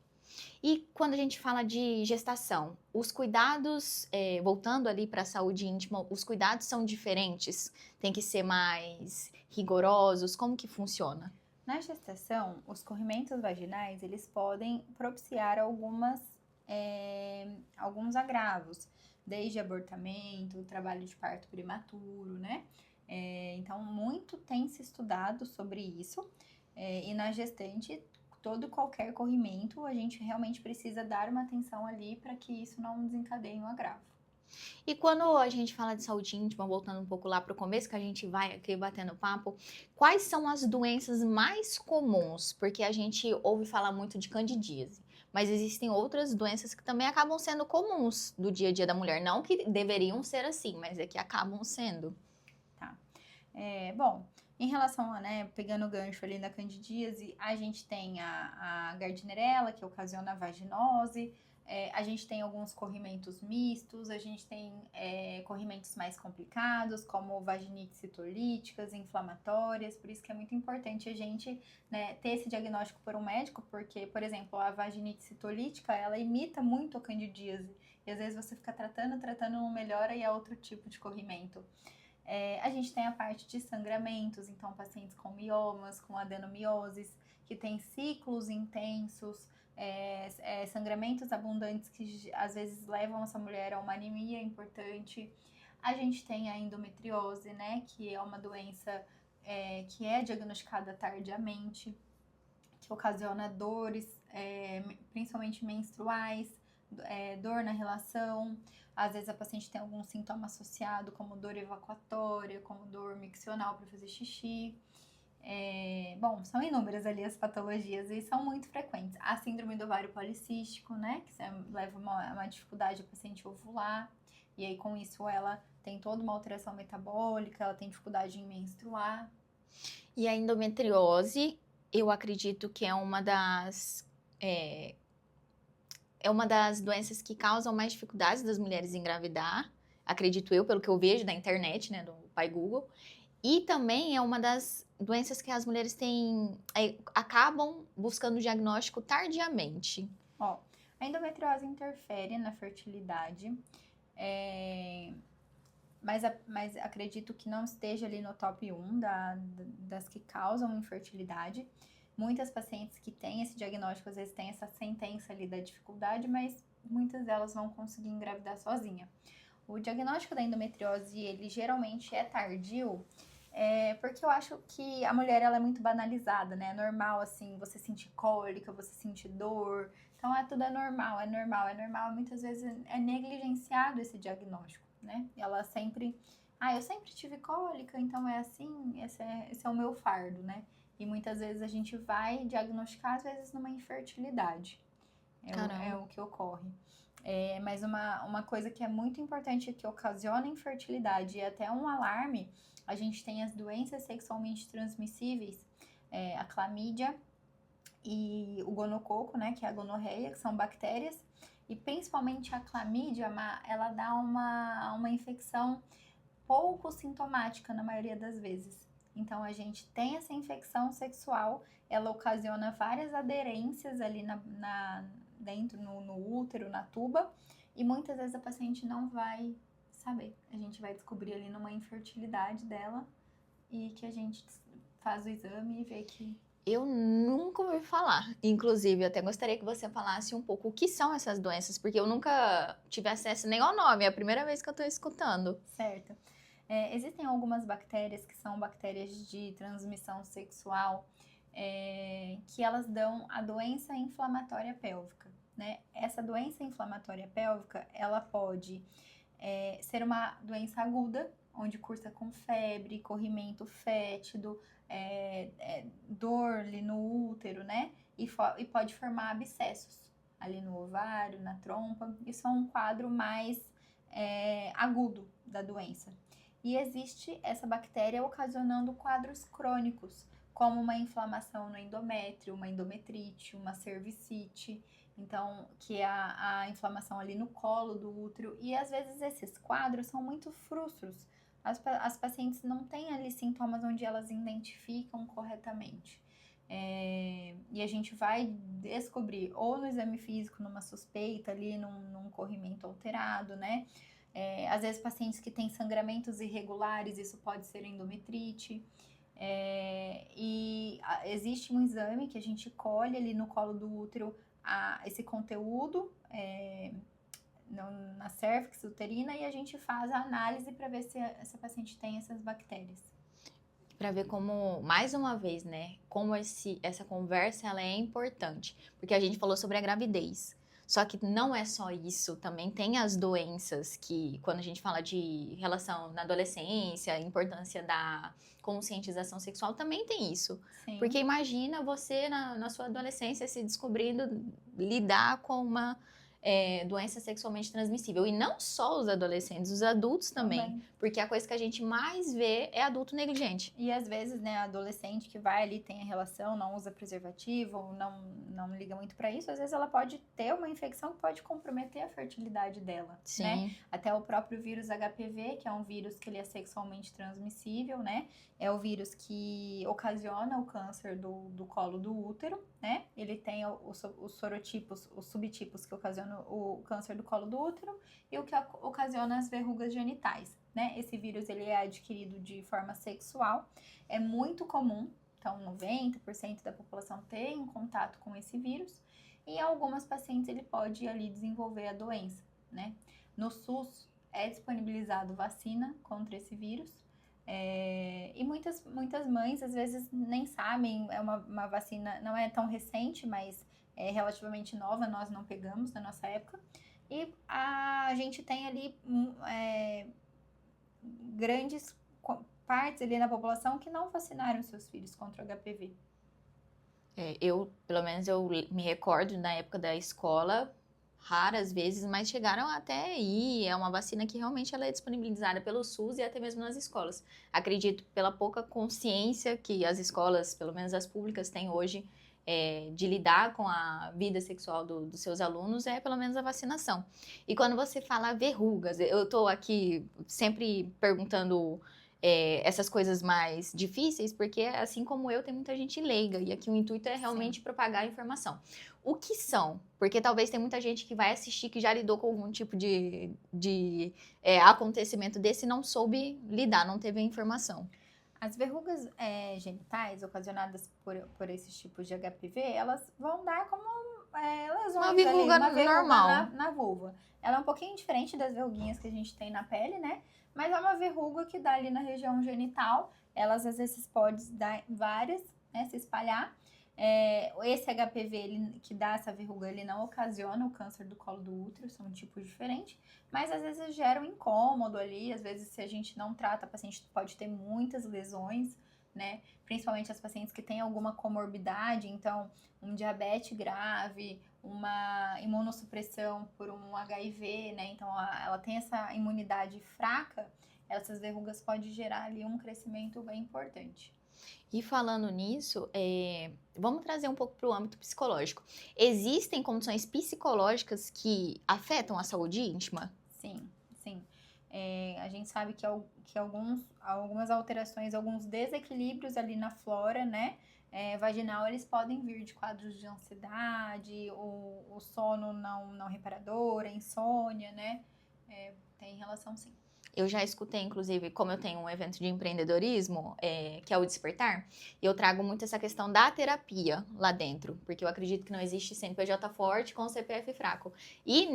E quando a gente fala de gestação, os cuidados, voltando ali para a saúde íntima, os cuidados são diferentes? Tem que ser mais rigorosos? Como que funciona?
Na gestação, os corrimentos vaginais, eles podem propiciar alguns agravos, desde abortamento, trabalho de parto prematuro, né? Então, muito tem se estudado sobre isso, e na gestante, qualquer corrimento, a gente realmente precisa dar uma atenção ali para que isso não desencadeie um agravo.
E quando a gente fala de saúde íntima, voltando um pouco lá para o começo, que a gente vai aqui batendo papo, quais são as doenças mais comuns? Porque a gente ouve falar muito de candidíase, mas existem outras doenças que também acabam sendo comuns do dia a dia da mulher. Não que deveriam ser assim, mas é que acabam sendo.
Tá. Bom, em relação a, né, pegando o gancho ali da candidíase, a gente tem a Gardnerella, que ocasiona a vaginose, a gente tem alguns corrimentos mistos, a gente tem corrimentos mais complicados, como vaginites citolíticas, inflamatórias, por isso que é muito importante a gente, né, ter esse diagnóstico por um médico, porque, por exemplo, a vaginite citolítica, ela imita muito a candidíase, e às vezes você fica tratando, não melhora e é outro tipo de corrimento. A gente tem a parte de sangramentos, então pacientes com miomas, com adenomioses, que tem ciclos intensos, sangramentos abundantes que às vezes levam essa mulher a uma anemia importante. A gente tem a endometriose, né, que é uma doença que é diagnosticada tardiamente, que ocasiona dores, principalmente menstruais, dor na relação. Às vezes a paciente tem algum sintoma associado, como dor evacuatória, como dor miccional para fazer xixi. Bom, são inúmeras ali as patologias e são muito frequentes. A síndrome do ovário policístico, né, que leva uma dificuldade a paciente ovular, e aí com isso ela tem toda uma alteração metabólica, ela tem dificuldade em menstruar.
E a endometriose, eu acredito que é uma das doenças que causam mais dificuldades das mulheres em engravidar, acredito eu, pelo que eu vejo da internet, né, do pai Google. E também é uma das doenças que as mulheres acabam buscando o diagnóstico tardiamente.
A endometriose interfere na fertilidade, mas acredito que não esteja ali no top 1 das que causam infertilidade. Muitas pacientes que têm esse diagnóstico, às vezes têm essa sentença ali da dificuldade, mas muitas delas vão conseguir engravidar sozinha. O diagnóstico da endometriose, ele geralmente é tardio, porque eu acho que a mulher, ela é muito banalizada, né? É normal, assim, você sentir cólica, você sentir dor. Então, tudo é normal, é normal, é normal. Muitas vezes é negligenciado esse diagnóstico, né? Ela sempre... eu sempre tive cólica, então é assim, esse é o meu fardo, né? E muitas vezes a gente vai diagnosticar, às vezes, numa infertilidade. É o que ocorre. Mas uma coisa que é muito importante, que ocasiona infertilidade e até um alarme, a gente tem as doenças sexualmente transmissíveis, a clamídia e o gonococo, né, que é a gonorreia, que são bactérias, e principalmente a clamídia, ela dá uma infecção pouco sintomática na maioria das vezes. Então, a gente tem essa infecção sexual, ela ocasiona várias aderências ali dentro, no útero, na tuba, e muitas vezes a paciente não vai saber. A gente vai descobrir ali numa infertilidade dela e que a gente faz o exame e vê que...
Eu nunca ouvi falar. Inclusive, eu até gostaria que você falasse um pouco o que são essas doenças, porque eu nunca tive acesso nem ao nome, é a primeira vez que eu tô escutando.
Certo. Existem algumas bactérias que são bactérias de transmissão sexual, que elas dão a doença inflamatória pélvica, né? Essa doença inflamatória pélvica, ela pode ser uma doença aguda, onde cursa com febre, corrimento fétido, dor ali no útero, né? E pode formar abscessos ali no ovário, na trompa. Isso é um quadro mais agudo da doença. E existe essa bactéria ocasionando quadros crônicos, como uma inflamação no endométrio, uma endometrite, uma cervicite, então, que é a inflamação ali no colo do útero. E às vezes esses quadros são muito frustros. As pacientes não têm ali sintomas onde elas identificam corretamente. E a gente vai descobrir ou no exame físico, numa suspeita ali, num corrimento alterado, né? Às vezes pacientes que têm sangramentos irregulares, isso pode ser endometrite. E existe um exame que a gente colhe ali no colo do útero esse conteúdo na cérvix uterina, e a gente faz a análise para ver se essa paciente tem essas bactérias.
Para ver como, mais uma vez, né, como essa conversa ela é importante, porque a gente falou sobre a gravidez. Só que não é só isso, também tem as doenças que, quando a gente fala de relação na adolescência, a importância da conscientização sexual, também tem isso.
Sim.
Porque imagina você, na sua adolescência, se descobrindo lidar com uma doença sexualmente transmissível. E não só os adolescentes, os adultos também. Porque a coisa que a gente mais vê é adulto negligente.
E às vezes, né, adolescente que vai ali, tem a relação, não usa preservativo, ou não liga muito pra isso, às vezes ela pode ter uma infecção que pode comprometer a fertilidade dela.
Sim.
Né? Até o próprio vírus HPV, que é um vírus que ele é sexualmente transmissível, né? É o vírus que ocasiona o câncer do colo do útero, né? Ele tem os sorotipos, os subtipos que ocasionam o câncer do colo do útero e o que ocasiona as verrugas genitais, né? Esse vírus, ele é adquirido de forma sexual, é muito comum, então 90% da população tem contato com esse vírus, e em algumas pacientes ele pode ali desenvolver a doença, né? No SUS é disponibilizado vacina contra esse vírus, e muitas mães às vezes nem sabem, é uma vacina, não é tão recente, mas é relativamente nova, nós não pegamos na nossa época, e a gente tem ali grandes partes ali na população que não vacinaram seus filhos contra o HPV.
Pelo menos eu me recordo na época da escola, raras vezes, mas chegaram até aí. É uma vacina que realmente ela é disponibilizada pelo SUS e até mesmo nas escolas. Acredito pela pouca consciência que as escolas, pelo menos as públicas, têm hoje de lidar com a vida sexual dos seus alunos, pelo menos a vacinação. E quando você fala verrugas, eu tô aqui sempre perguntando essas coisas mais difíceis, porque assim como eu, tem muita gente leiga, e aqui o intuito é realmente propagar a informação. O que são? Porque talvez tem muita gente que vai assistir que já lidou com algum tipo de acontecimento desse e não soube lidar, não teve a informação.
As verrugas genitais ocasionadas por esses tipos de HPV, elas vão dar como lesões
Uma
ali,
verruga normal.
na vulva. Ela é um pouquinho diferente das verruguinhas que a gente tem na pele, né? Mas é uma verruga que dá ali na região genital. Elas às vezes podem dar várias, né? Se espalhar. Esse HPV que dá essa verruga, ele não ocasiona o câncer do colo do útero, são tipos diferentes, mas às vezes gera um incômodo ali, às vezes se a gente não trata, a paciente pode ter muitas lesões, né? Principalmente as pacientes que têm alguma comorbidade, então um diabetes grave, uma imunossupressão por um HIV, né? Então ela tem essa imunidade fraca, essas verrugas podem gerar ali um crescimento bem importante.
E falando nisso, vamos trazer um pouco para o âmbito psicológico. Existem condições psicológicas que afetam a saúde íntima?
Sim, sim. A gente sabe que algumas alterações, alguns desequilíbrios ali na flora, né, vaginal, eles podem vir de quadros de ansiedade, o sono não reparador, a insônia, né, tem relação sim.
Eu já escutei, inclusive, como eu tenho um evento de empreendedorismo, que é o Despertar, eu trago muito essa questão da terapia lá dentro, porque eu acredito que não existe CNPJ forte com CPF fraco. E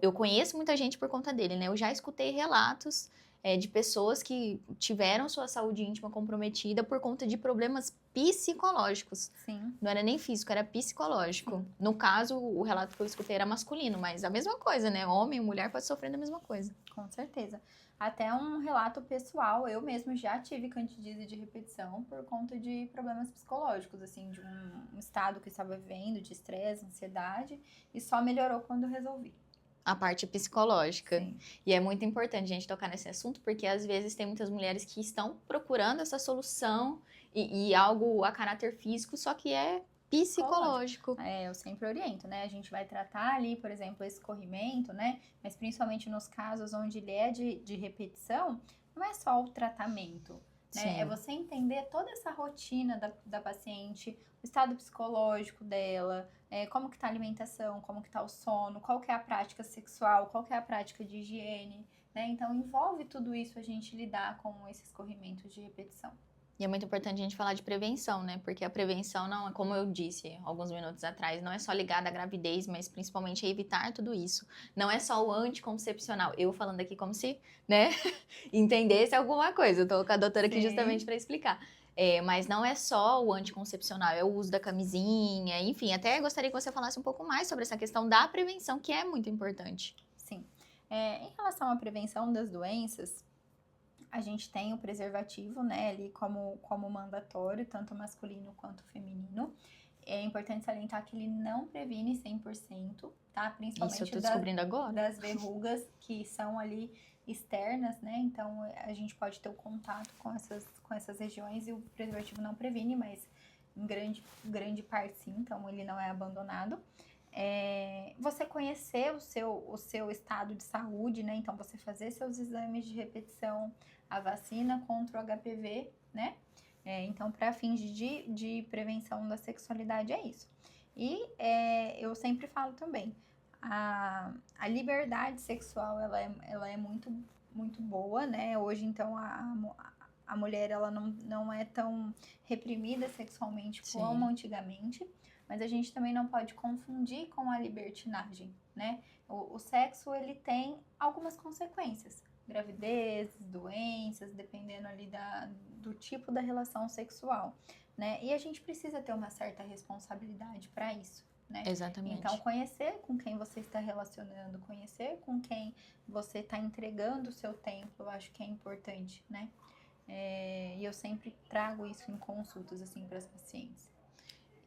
eu conheço muita gente por conta dele, né? Eu já escutei relatos de pessoas que tiveram sua saúde íntima comprometida por conta de problemas psicológicos.
Sim.
Não era nem físico, era psicológico. No caso, o relato que eu escutei era masculino, mas a mesma coisa, né? Homem e mulher pode sofrer da mesma coisa.
Com certeza. Até um relato pessoal, eu mesmo já tive candidíase de repetição por conta de problemas psicológicos, assim, de um estado que eu estava vivendo, de estresse, ansiedade, e só melhorou quando eu resolvi.
A parte psicológica.
Sim.
E é muito importante a gente tocar nesse assunto, porque às vezes tem muitas mulheres que estão procurando essa solução e algo a caráter físico, só que é psicológico.
Eu sempre oriento, né? A gente vai tratar ali, por exemplo, esse escorrimento, né? Mas principalmente nos casos onde ele é de repetição, não é só o tratamento, né?
Sim.
É você entender toda essa rotina da paciente, o estado psicológico dela, como que tá a alimentação, como que tá o sono, qual que é a prática sexual, qual que é a prática de higiene, né? Então, envolve tudo isso a gente lidar com esses escorrimentos de repetição.
E é muito importante a gente falar de prevenção, né? Porque a prevenção não é, como eu disse alguns minutos atrás, não é só ligada à gravidez, mas principalmente a evitar tudo isso. Não é só o anticoncepcional. Eu falando aqui como se, né, entendesse alguma coisa. Eu tô com a doutora aqui justamente para explicar. Mas não é só o anticoncepcional, é o uso da camisinha, enfim. Até gostaria que você falasse um pouco mais sobre essa questão da prevenção, que é muito importante.
Sim. Em relação à prevenção das doenças, a gente tem o preservativo, né, ali como mandatório, tanto masculino quanto feminino. É importante salientar que ele não previne 100%, tá? Principalmente
Isso eu tô descobrindo agora.
Das verrugas que são ali externas, né? Então, a gente pode ter o contato com essas regiões e o preservativo não previne, mas em grande parte sim, então ele não é abandonado. Você conhecer o seu estado de saúde, né? Então, você fazer seus exames de repetição, a vacina contra o HPV, né? Então, para fins de prevenção da sexualidade é isso. E eu sempre falo também, a liberdade sexual, ela é muito, muito boa, né? Hoje, então, a mulher, ela não é tão reprimida sexualmente como antigamente, mas a gente também não pode confundir com a libertinagem, né? O sexo, ele tem algumas consequências. Gravidez, doenças, dependendo ali do tipo da relação sexual, né? E a gente precisa ter uma certa responsabilidade para isso, né?
Exatamente.
Então, conhecer com quem você está relacionando, conhecer com quem você está entregando o seu tempo, eu acho que é importante, né? E eu sempre trago isso em consultas, assim, para as pacientes.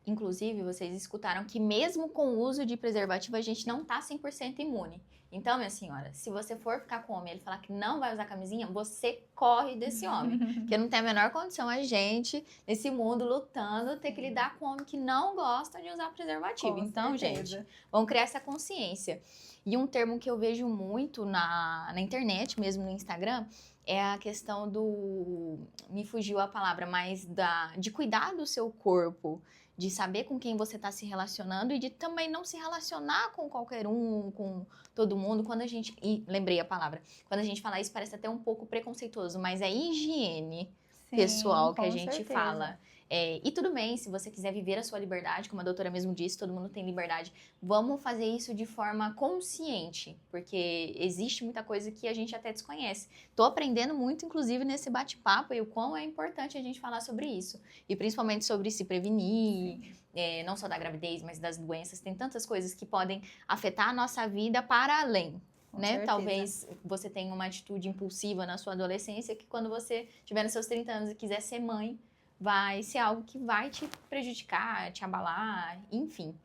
Inclusive, vocês escutaram que mesmo com o uso de preservativo, a gente não tá 100% imune. Então, minha senhora, se você for ficar com o homem e ele falar que não vai usar camisinha, você corre desse homem. Porque não tem a menor condição a gente, nesse mundo, lutando, ter que lidar com um homem que não gosta de usar preservativo. Então, gente, vamos criar essa consciência. E um termo que eu vejo muito na internet, mesmo no Instagram, é a questão me fugiu a palavra, mas de cuidar do seu corpo, de saber com quem você está se relacionando e de também não se relacionar com qualquer um, com todo mundo. Lembrei a palavra, quando a gente fala isso parece até um pouco preconceituoso, mas é higiene. pessoal que a
com
gente
certeza.
fala. E tudo bem, se você quiser viver a sua liberdade, como a doutora mesmo disse, todo mundo tem liberdade. Vamos fazer isso de forma consciente, porque existe muita coisa que a gente até desconhece. Tô aprendendo muito, inclusive, nesse bate-papo, e o quão é importante a gente falar sobre isso. E principalmente sobre se prevenir, não só da gravidez, mas das doenças. Tem tantas coisas que podem afetar a nossa vida para além.
Com
Né?
certeza.
Talvez você tenha uma atitude impulsiva na sua adolescência que quando você tiver nos seus 30 anos e quiser ser mãe, vai ser algo que vai te prejudicar, te abalar, enfim.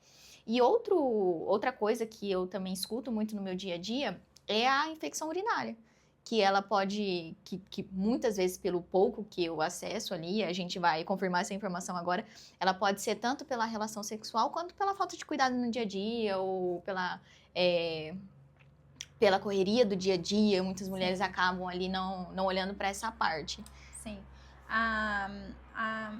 E outra coisa que eu também escuto muito no meu dia a dia é a infecção urinária. Que ela pode, que muitas vezes pelo pouco que eu acesso ali, a gente vai confirmar essa informação agora, ela pode ser tanto pela relação sexual quanto pela falta de cuidado no dia a dia ou pela correria do dia a dia. Muitas mulheres acabam ali não olhando para essa parte.
Sim. A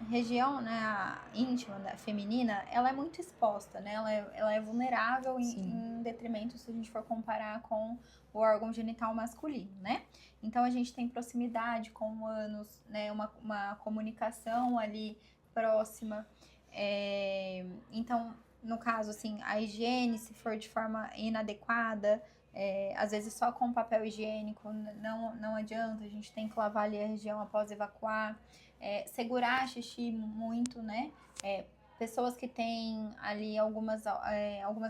região, né, a íntima, feminina, ela é muito exposta, né? Ela é vulnerável em detrimento se a gente for comparar com o órgão genital masculino, né? Então, a gente tem proximidade com o ânus, né? Uma comunicação ali próxima. Então, no caso, assim, a higiene, se for de forma inadequada, às vezes só com papel higiênico não adianta, a gente tem que lavar ali a região após evacuar, segurar xixi muito, né? Pessoas que têm ali algumas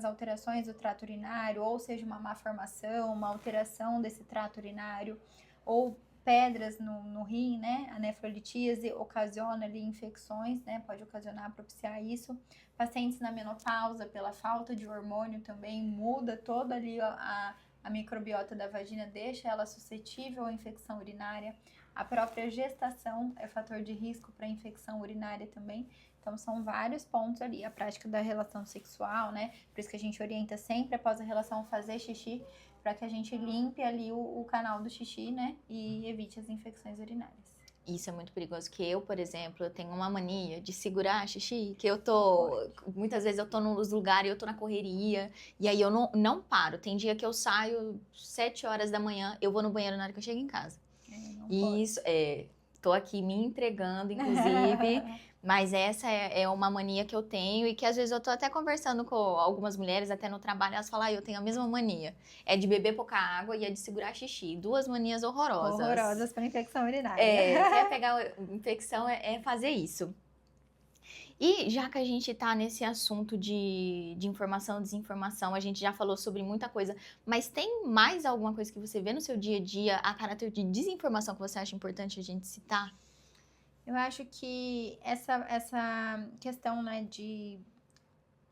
alterações do trato urinário, ou seja, uma má formação, uma alteração desse trato urinário, ou pedras no rim, né? A nefrolitíase ocasiona ali infecções, né? Pode ocasionar, propiciar isso. Pacientes na menopausa, pela falta de hormônio também, muda toda ali a microbiota da vagina, deixa ela suscetível à infecção urinária. A própria gestação é fator de risco para infecção urinária também. Então, são vários pontos ali. A prática da relação sexual, né? Por isso que a gente orienta sempre após a relação fazer xixi, para que a gente limpe ali o canal do xixi, né? E evite as infecções urinárias.
Isso é muito perigoso, que eu, por exemplo, eu tenho uma mania de segurar xixi, que muitas vezes eu tô nos lugares, eu tô na correria, e aí eu não paro. Tem dia que eu saio 7 horas da manhã, eu vou no banheiro na hora que eu chego em casa. Isso, tô aqui me entregando, inclusive, mas essa é uma mania que eu tenho e que às vezes eu tô até conversando com algumas mulheres, até no trabalho, elas falam, eu tenho a mesma mania. É de beber pouca água e é de segurar xixi. 2 manias horrorosas.
Horrorosas para infecção urinária.
Se é pegar infecção, é fazer isso. E já que a gente tá nesse assunto de informação, desinformação, a gente já falou sobre muita coisa, mas tem mais alguma coisa que você vê no seu dia a dia, a caráter de desinformação que você acha importante a gente citar?
Eu acho que essa questão, né, de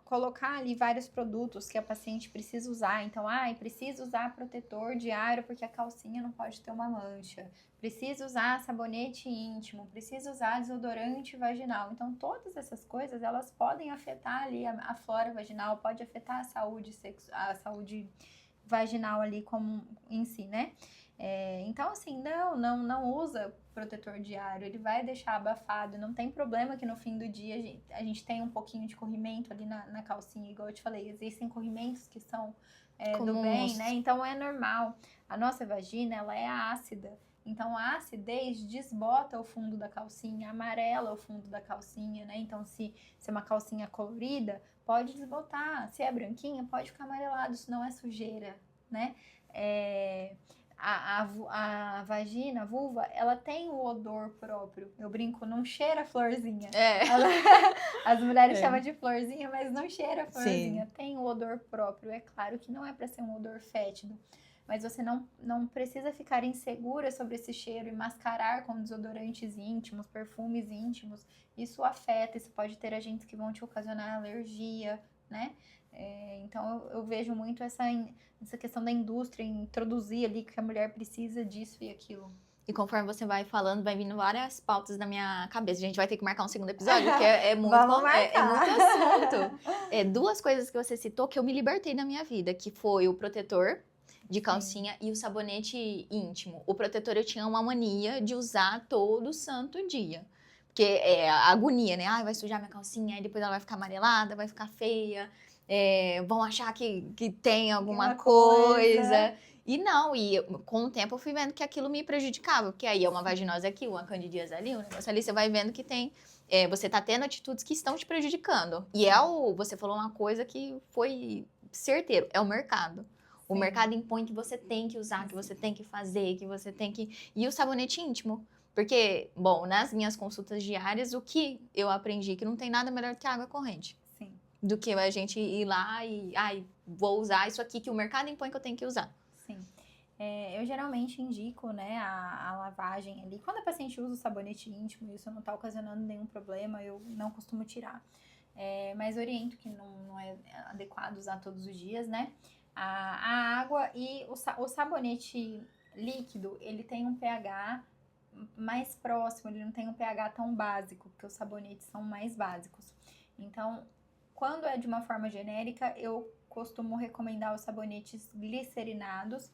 colocar ali vários produtos que a paciente precisa usar. Então, precisa usar protetor diário porque a calcinha não pode ter uma mancha. Precisa usar sabonete íntimo, precisa usar desodorante vaginal. Então, todas essas coisas, elas podem afetar ali a flora vaginal, pode afetar a saúde vaginal ali como em si, né? Então, assim, não usa protetor diário, ele vai deixar abafado, não tem problema que no fim do dia a gente tem um pouquinho de corrimento ali na calcinha, igual eu te falei, existem corrimentos que são do bem, né? Então é normal. A nossa vagina, ela é ácida, então a acidez desbota o fundo da calcinha, amarela o fundo da calcinha, né? Então se é uma calcinha colorida, pode desbotar, se é branquinha, pode ficar amarelado, isso não é sujeira, né? A vagina, a vulva, ela tem o odor próprio. Eu brinco, não cheira florzinha. As mulheres chamam de florzinha, mas não cheira florzinha. Sim. Tem o odor próprio. É claro que não é para ser um odor fétido, mas você não precisa ficar insegura sobre esse cheiro e mascarar com desodorantes íntimos, perfumes íntimos. Isso afeta, isso pode ter agentes que vão te ocasionar alergia, né? Então eu vejo muito essa questão da indústria em introduzir ali que a mulher precisa disso e aquilo.
E conforme você vai falando, vai vindo várias pautas na minha cabeça. A gente vai ter que marcar um segundo episódio, porque é muito assunto. 2 coisas que você citou que eu me libertei da minha vida, que foi o protetor de calcinha e o sabonete íntimo. O protetor eu tinha uma mania de usar todo santo dia. Porque é a agonia, né? Vai sujar minha calcinha, aí depois ela vai ficar amarelada, vai ficar feia. vão achar que tem alguma
Alguma coisa.
coisa. E não, e com o tempo eu fui vendo que aquilo me prejudicava, porque aí é uma vaginose aqui, uma candidíase ali, um negócio ali, você vai vendo que tem, você tá tendo atitudes que estão te prejudicando. E você falou uma coisa que foi certeiro, é o mercado. O
Sim.
mercado impõe que você tem que usar, que você tem que fazer, que você tem que... E o sabonete íntimo. Porque, bom, nas minhas consultas diárias, o que eu aprendi? Que não tem nada melhor do que água corrente.
Sim.
Do que a gente ir lá e, vou usar isso aqui que o mercado impõe que eu tenho que usar.
Sim. Eu geralmente indico, né, a lavagem ali. Quando a paciente usa o sabonete íntimo e isso não está ocasionando nenhum problema, eu não costumo tirar. Mas oriento que não é adequado usar todos os dias, né? A água e o sabonete líquido, ele tem um pH mais próximo, ele não tem um pH tão básico, porque os sabonetes são mais básicos. Então, quando é de uma forma genérica, eu costumo recomendar os sabonetes glicerinados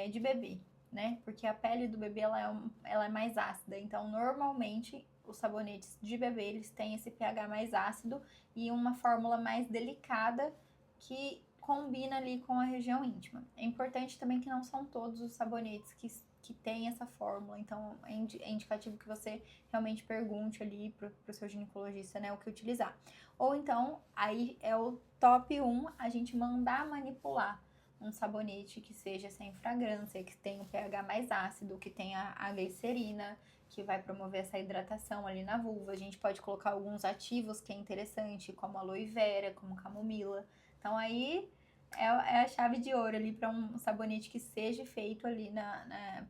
de bebê, né? Porque a pele do bebê ela é mais ácida. Então, normalmente, os sabonetes de bebê, eles têm esse pH mais ácido e uma fórmula mais delicada que combina ali com a região íntima. É importante também que não são todos os sabonetes que têm essa fórmula. Então, é indicativo que você realmente pergunte ali pro seu ginecologista, né, o que utilizar. Ou então, aí é o top 1, a gente mandar manipular um sabonete que seja sem fragrância, que tenha um pH mais ácido, que tenha a glicerina, que vai promover essa hidratação ali na vulva. A gente pode colocar alguns ativos que é interessante, como aloe vera, como camomila. Então, aí é a chave de ouro ali para um sabonete que seja feito ali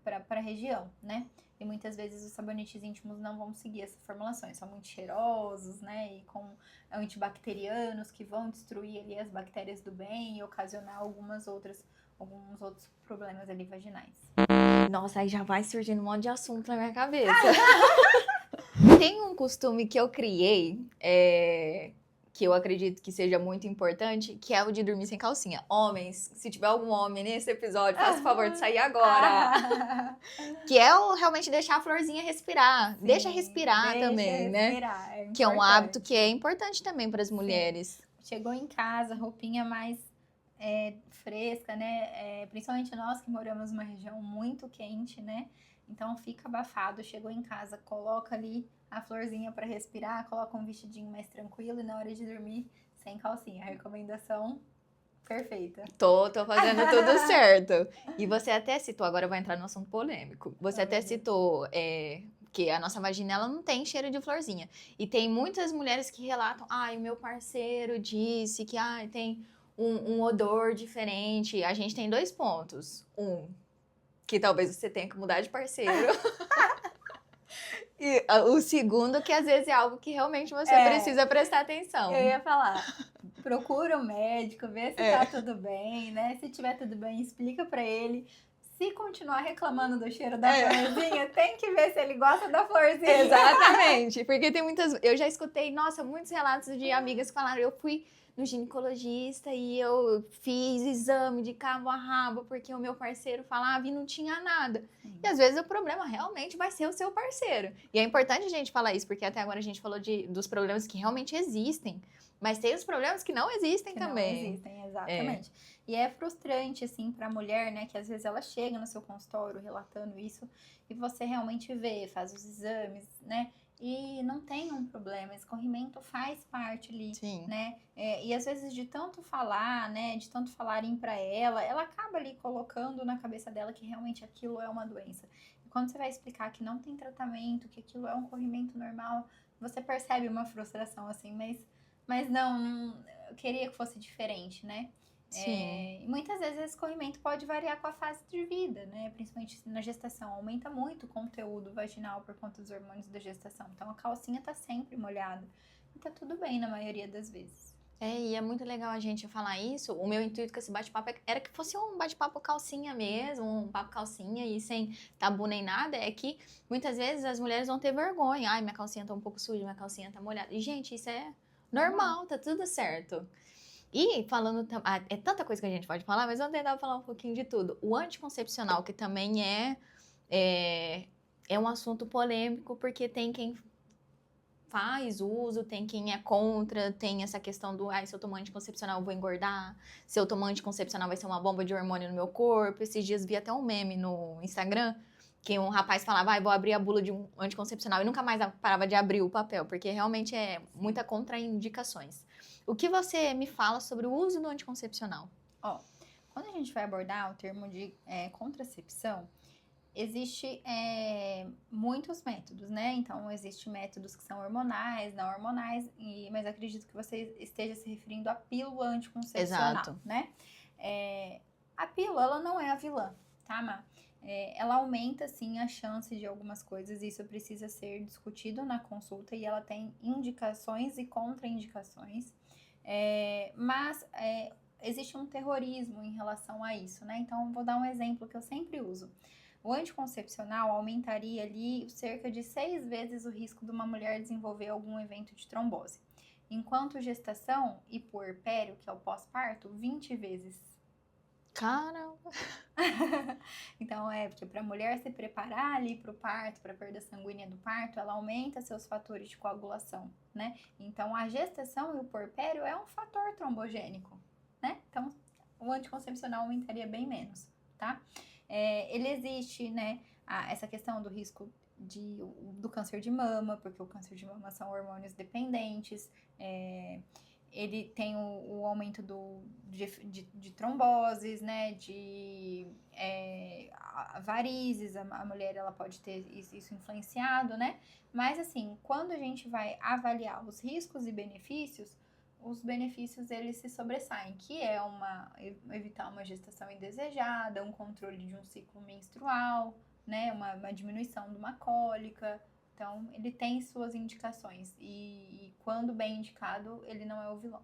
para a região, né? E muitas vezes os sabonetes íntimos não vão seguir essas formulações, são muito cheirosos, né? E com antibacterianos que vão destruir ali as bactérias do bem e ocasionar alguns outros problemas ali vaginais.
Nossa, aí já vai surgindo um monte de assunto na minha cabeça. Tem um costume que eu criei, que eu acredito que seja muito importante, que é o de dormir sem calcinha. Homens, se tiver algum homem nesse episódio, faça o favor de sair agora. Que é realmente deixar a florzinha respirar.
Sim,
deixa respirar também,
respirar,
né? Que é um hábito que é importante também para as mulheres.
Chegou em casa, roupinha mais fresca, né? Principalmente nós que moramos numa região muito quente, né? Então fica abafado, chegou em casa, coloca ali a florzinha para respirar, coloca um vestidinho mais tranquilo e na hora de dormir sem calcinha. Recomendação perfeita.
Tô fazendo tudo certo. E você até citou, agora eu vou entrar no assunto polêmico. Você até citou que a nossa vagina ela não tem cheiro de florzinha. E tem muitas mulheres que relatam, o meu parceiro disse que tem um odor diferente. A gente tem 2 pontos. Que talvez você tenha que mudar de parceiro. E o segundo, que às vezes é algo que realmente você precisa prestar atenção.
Eu ia falar, procura o médico, vê se tá tudo bem, né? Se tiver tudo bem, explica pra ele. Se continuar reclamando do cheiro da florzinha, tem que ver se ele gosta da florzinha.
Exatamente, porque tem eu já escutei, muitos relatos de amigas que falaram, eu fui no ginecologista e eu fiz exame de cabo a rabo porque o meu parceiro falava e não tinha nada. Sim. E às vezes o problema realmente vai ser o seu parceiro. E é importante a gente falar isso, porque até agora a gente falou dos problemas que realmente existem, mas tem os problemas que não existem
que
também.
Não existem, exatamente. E é frustrante, assim, pra mulher, né, que às vezes ela chega no seu consultório relatando isso e você realmente vê, faz os exames, né, e não tem um problema, escorrimento faz parte ali,
Sim.
né, e às vezes de tanto falar, né, de tanto falarem pra ela acaba ali colocando na cabeça dela que realmente aquilo é uma doença. E quando você vai explicar que não tem tratamento, que aquilo é um corrimento normal, você percebe uma frustração, assim, mas não, eu queria que fosse diferente, né?
Sim.
Muitas vezes esse escorrimento pode variar com a fase de vida, né? Principalmente na gestação. Aumenta muito o conteúdo vaginal por conta dos hormônios da gestação. Então, a calcinha tá sempre molhada. E tá tudo bem na maioria das vezes.
E é muito legal a gente falar isso. O meu intuito com esse bate-papo era que fosse um bate-papo calcinha mesmo, um papo calcinha e sem tabu nem nada. É que muitas vezes as mulheres vão ter vergonha. Ai, minha calcinha tá um pouco suja, minha calcinha tá molhada. E, gente, isso é normal, tá tudo certo. E falando, é tanta coisa que a gente pode falar, mas vamos tentar falar um pouquinho de tudo. O anticoncepcional, que também é um assunto polêmico, porque tem quem faz uso, tem quem é contra, tem essa questão do, se eu tomar anticoncepcional eu vou engordar, se eu tomar anticoncepcional vai ser uma bomba de hormônio no meu corpo. Esses dias vi até um meme no Instagram, que um rapaz falava, vou abrir a bula de um anticoncepcional, e nunca mais parava de abrir o papel, porque realmente é muita contraindicações. O que você me fala sobre o uso do anticoncepcional?
Quando a gente vai abordar o termo de contracepção, existe muitos métodos, né? Então, existem métodos que são hormonais, não hormonais, mas acredito que você esteja se referindo à pílula anticoncepcional,
Exato.
Né? A pílula, ela não é a vilã, tá, Má? Ela aumenta, sim, a chance de algumas coisas, e isso precisa ser discutido na consulta, e ela tem indicações e contraindicações, mas existe um terrorismo em relação a isso, né? Então, vou dar um exemplo que eu sempre uso. O anticoncepcional aumentaria ali cerca de 6 vezes o risco de uma mulher desenvolver algum evento de trombose. Enquanto gestação e puerpério, que é o pós-parto, 20 vezes.
Caramba!
Então, porque para a mulher se preparar ali para o parto, para a perda sanguínea do parto, ela aumenta seus fatores de coagulação, né? Então, a gestação e o puerpério é um fator trombogênico, né? Então, o anticoncepcional aumentaria bem menos, tá? Ele existe, né, essa questão do risco do câncer de mama, porque o câncer de mama são hormônios dependentes, ele tem o aumento de tromboses, né, de varizes, a mulher ela pode ter isso influenciado, né, mas assim, quando a gente vai avaliar os riscos e benefícios, os benefícios eles se sobressaem, que é evitar uma gestação indesejada, um controle de um ciclo menstrual, né, uma diminuição de uma cólica. Então, ele tem suas indicações e quando bem indicado, ele não é o vilão.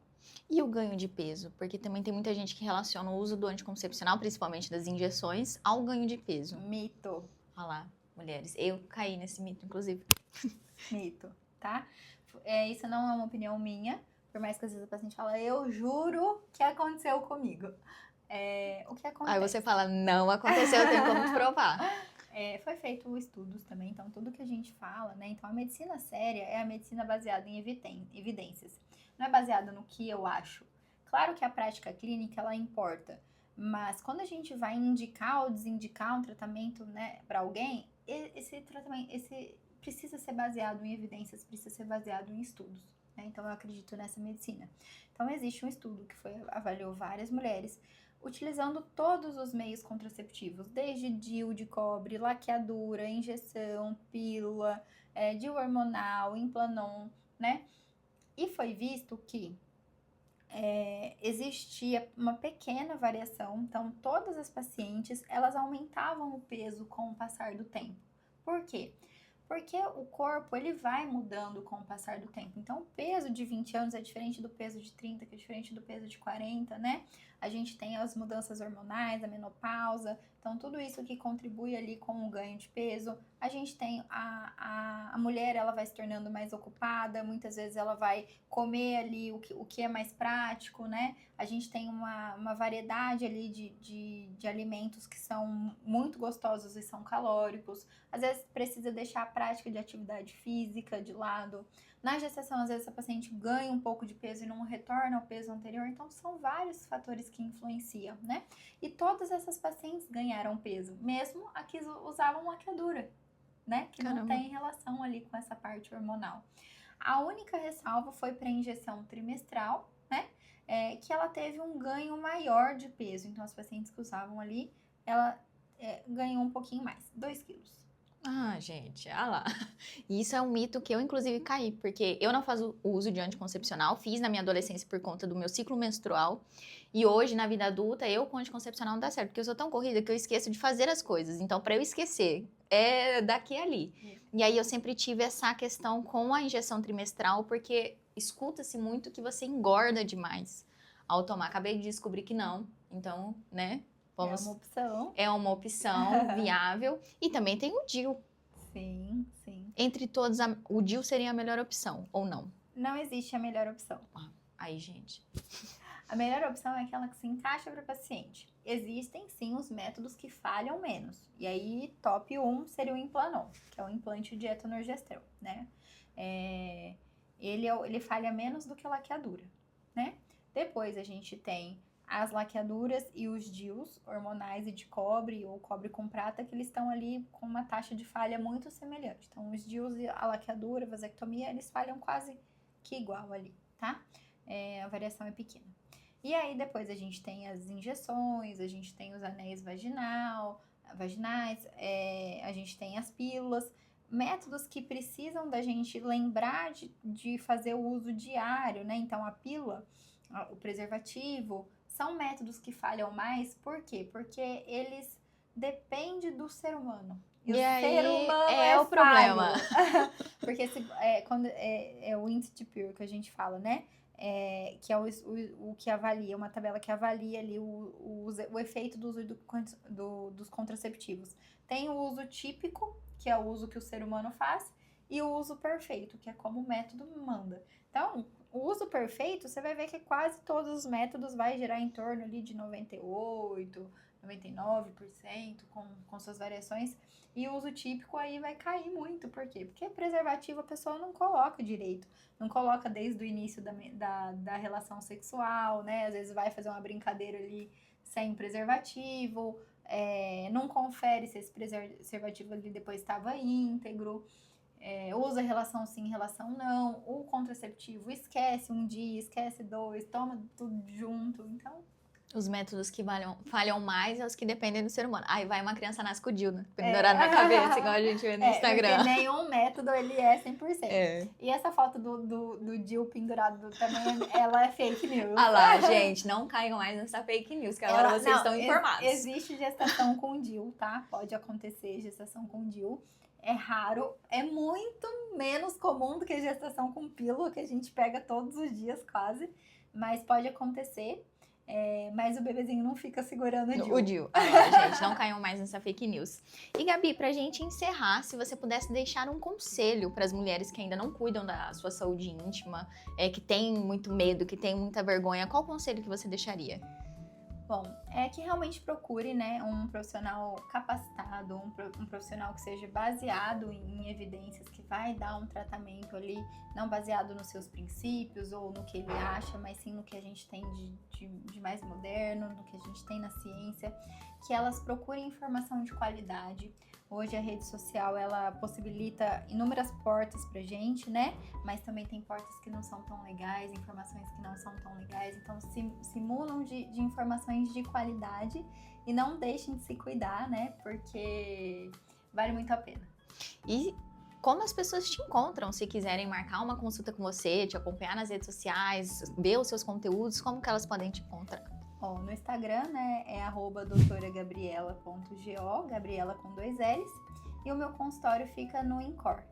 E o ganho de peso? Porque também tem muita gente que relaciona o uso do anticoncepcional, principalmente das injeções, ao ganho de peso.
Mito.
Olha lá, mulheres. Eu caí nesse mito, inclusive.
Mito, tá? Isso não é uma opinião minha. Por mais que às vezes a paciente fala, eu juro que aconteceu comigo. O que acontece?
Aí você fala, não aconteceu, eu tenho como te provar.
Foi feito estudos também, então tudo que a gente fala, né? Então a medicina séria é a medicina baseada em evidências. Não é baseada no que eu acho. Claro que a prática clínica, ela importa. Mas quando a gente vai indicar ou desindicar um tratamento, né, para alguém, esse tratamento, precisa ser baseado em evidências, precisa ser baseado em estudos. Então, eu acredito nessa medicina. Então, existe um estudo que avaliou várias mulheres, utilizando todos os meios contraceptivos, desde DIU de cobre, laqueadura, injeção, pílula, DIU hormonal, Implanon, né? E foi visto que existia uma pequena variação. Então, todas as pacientes, elas aumentavam o peso com o passar do tempo. Por quê? Porque o corpo, ele vai mudando com o passar do tempo. Então, o peso de 20 anos é diferente do peso de 30, que é diferente do peso de 40, né? A gente tem as mudanças hormonais, a menopausa. Então, tudo isso que contribui ali com o ganho de peso. A gente tem a mulher, ela vai se tornando mais ocupada. Muitas vezes ela vai comer ali o que é mais prático, né? A gente tem uma variedade ali de alimentos que são muito gostosos e são calóricos. Às vezes precisa deixar a prática de atividade física de lado. Na gestação, às vezes a paciente ganha um pouco de peso e não retorna ao peso anterior. Então, são vários fatores que influenciam, né? E todas essas pacientes ganharam peso, mesmo a que usavam laqueadura, né? Que
Caramba.
não tem relação ali com essa parte hormonal. A única ressalva foi para a injeção trimestral, né? Que ela teve um ganho maior de peso. Então, as pacientes que usavam ali, ela ganhou um pouquinho mais, 2 quilos.
Ah, gente, olha lá. Isso é um mito que eu, inclusive, caí, porque eu não faço uso de anticoncepcional, fiz na minha adolescência por conta do meu ciclo menstrual, e hoje, na vida adulta, eu com anticoncepcional não dá certo, porque eu sou tão corrida que eu esqueço de fazer as coisas. Então, para eu esquecer, é daqui e ali. E aí, eu sempre tive essa questão com a injeção trimestral, porque escuta-se muito que você engorda demais ao tomar. Acabei de descobrir que não, então, né? É uma opção viável. E também tem o DIU.
Sim, sim.
Entre todos, o DIU seria a melhor opção, ou não?
Não existe a melhor opção.
Aí, gente.
A melhor opção é aquela que se encaixa para o paciente. Existem, sim, os métodos que falham menos. E aí, top 1 seria o Implanon, que é o implante de etonorgestrel, né? ele falha menos do que a laqueadura, né? Depois a gente tem as laqueaduras e os DIUs hormonais e de cobre ou cobre com prata, que eles estão ali com uma taxa de falha muito semelhante. Então, os DIUs e a laqueadura, a vasectomia, eles falham quase que igual ali, tá? A variação é pequena. E aí, depois a gente tem as injeções, a gente tem os anéis vaginais, a gente tem as pílulas, métodos que precisam da gente lembrar de fazer o uso diário, né? Então, a pílula, o preservativo, são métodos que falham mais, por quê? Porque eles dependem do ser humano.
E
o
aí
ser humano
é o problema.
Porque quando é o índice de Pearl que a gente fala, né? Que é o que avalia, uma tabela que avalia ali o efeito do uso dos contraceptivos. Tem o uso típico, que é o uso que o ser humano faz, e o uso perfeito, que é como o método manda. Então, o uso perfeito, você vai ver que quase todos os métodos vai gerar em torno ali de 98%, 99%, com suas variações. E o uso típico aí vai cair muito. Por quê? Porque preservativo a pessoa não coloca direito. Não coloca desde o início da relação sexual, né? Às vezes vai fazer uma brincadeira ali sem preservativo. Não confere se esse preservativo ali depois estava íntegro. Usa relação sim, relação não. O contraceptivo esquece um dia, esquece 2, toma tudo junto. Então,
os métodos que falham mais são os que dependem do ser humano. Aí vai uma criança nasce com o DIU, né? Pendurado na cabeça, igual a gente vê no Instagram.
Porque nenhum método ele é 100%. E essa foto do DIU pendurado também, ela é fake news.
Ah lá, gente, não caiam mais nessa fake news, que agora vocês estão informados.
Existe gestação com DIU, tá? Pode acontecer gestação com DIU. É raro, é muito menos comum do que gestação com pílula, que a gente pega todos os dias quase. Mas pode acontecer. Mas o bebezinho não fica segurando o DIU.
O DIU. Gente, não caiam mais nessa fake news. E Gabi, pra gente encerrar, se você pudesse deixar um conselho para as mulheres que ainda não cuidam da sua saúde íntima, que tem muito medo, que tem muita vergonha, qual conselho que você deixaria?
Bom, é que realmente procure, né, um profissional capacitado, um profissional que seja baseado em evidências, que vai dar um tratamento ali, não baseado nos seus princípios ou no que ele acha, mas sim no que a gente tem de mais moderno, no que a gente tem na ciência, que elas procurem informação de qualidade. Hoje a rede social, ela possibilita inúmeras portas pra gente, né? Mas também tem portas que não são tão legais, informações que não são tão legais. Então, simulam de informações de qualidade e não deixem de se cuidar, né? Porque vale muito a pena.
E como as pessoas te encontram? Se quiserem marcar uma consulta com você, te acompanhar nas redes sociais, ver os seus conteúdos, como que elas podem te encontrar?
No Instagram, né, é @doutoragabriela.go, Gabriela com 2 L's, e o meu consultório fica no Incor.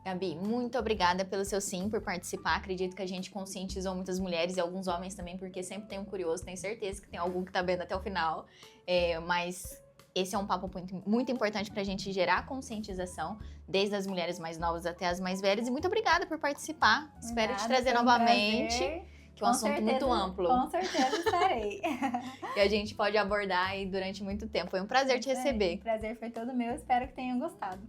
Gabi, muito obrigada pelo seu sim, por participar. Acredito que a gente conscientizou muitas mulheres e alguns homens também, porque sempre tem um curioso, tenho certeza que tem algum que tá vendo até o final. Mas esse é um papo muito importante pra gente gerar conscientização, desde as mulheres mais novas até as mais velhas. E muito obrigada por participar. Espero te trazer novamente.
Prazer.
Que é um assunto muito amplo.
Com certeza estarei.
E a gente pode abordar aí durante muito tempo. Foi um prazer te receber.
O prazer foi todo meu, espero que tenham gostado.